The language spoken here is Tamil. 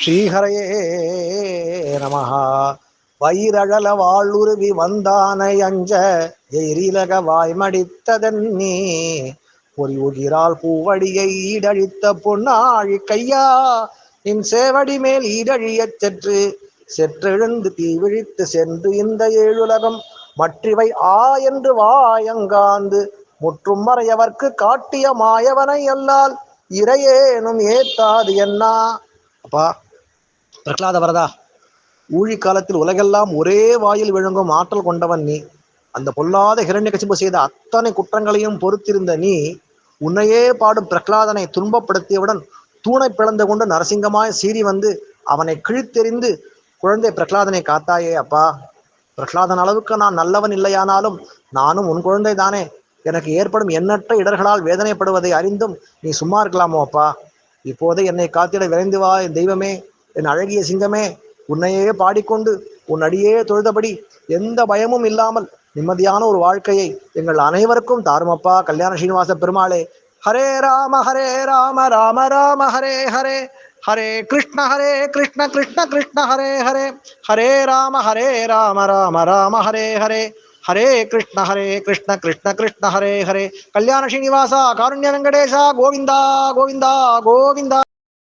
ஸ்ரீஹரையே நமஹ. வயிரழல வாழுருவி வந்தானை அஞ்ச எரிலக வாய்மடித்ததன்னே பொறிவுகிறாள் பூவடியை ஈடழித்த பொன்னாழி கையா நின் சேவடி மேல் ஈடழியச் செற்றெழுந்து தீவிழித்து சென்று இந்த ஏழுலகம் மற்றிவை என்று வாயங்காந்து முற்றும் மறையவர்க்கு காட்டிய மாயவனை அல்லால் இறையேனும் ஏத்தாது என்னா. அப்பா பிரகலாத வரதா, ஊழி காலத்தில் உலகெல்லாம் ஒரே வாயில் விழுங்கும் ஆற்றல் கொண்டவன் நீ. அந்த பொல்லாத ஹிரண்யகசிபு செய்த அத்தனை குற்றங்களையும் பொறுத்திருந்த நீ உன்னையே பாடும் பிரகலாதனை துன்பப்படுத்தியவுடன் தூணை பிளந்து கொண்டு நரசிங்கமாய் சீறி வந்து அவனை கிழித்தெறிந்து குழந்தை பிரகலாதனை காத்தாயே அப்பா. பிரகலாதன் அளவுக்கு நான் நல்லவன் இல்லையானாலும் நானும் உன் குழந்தை தானே. எனக்கு ஏற்படும் எண்ணற்ற இடர்களால் வேதனைப்படுவதை அறிந்தும் நீ சும்மா இருக்கலாமோ அப்பா? இப்போதே என்னை காத்திட விரைந்து வா என் தெய்வமே, என் அழகிய சிங்கமே. உன்னையே பாடிக்கொண்டு உன் அடியே தொழுதபடி எந்த பயமும் இல்லாமல் நிம்மதியான ஒரு வாழ்க்கையை எங்கள் அனைவருக்கும் தாருமப்பா கல்யாண ஸ்ரீனிவாச பெருமாளே. ஹரே ராம ராம ராம ஹரே ஹரே, ஹரே கிருஷ்ண கிருஷ்ண கிருஷ்ண ஹரே ஹரே, ஹரே ராம ராம ராம ஹரே ஹரே, ஹரே கிருஷ்ண கிருஷ்ண கிருஷ்ண ஹரே ஹரே. கல்யாண ஸ்ரீனிவாசா, காருண்ய வெங்கடேஷா, கோவிந்தா கோவிந்தா கோவிந்தா.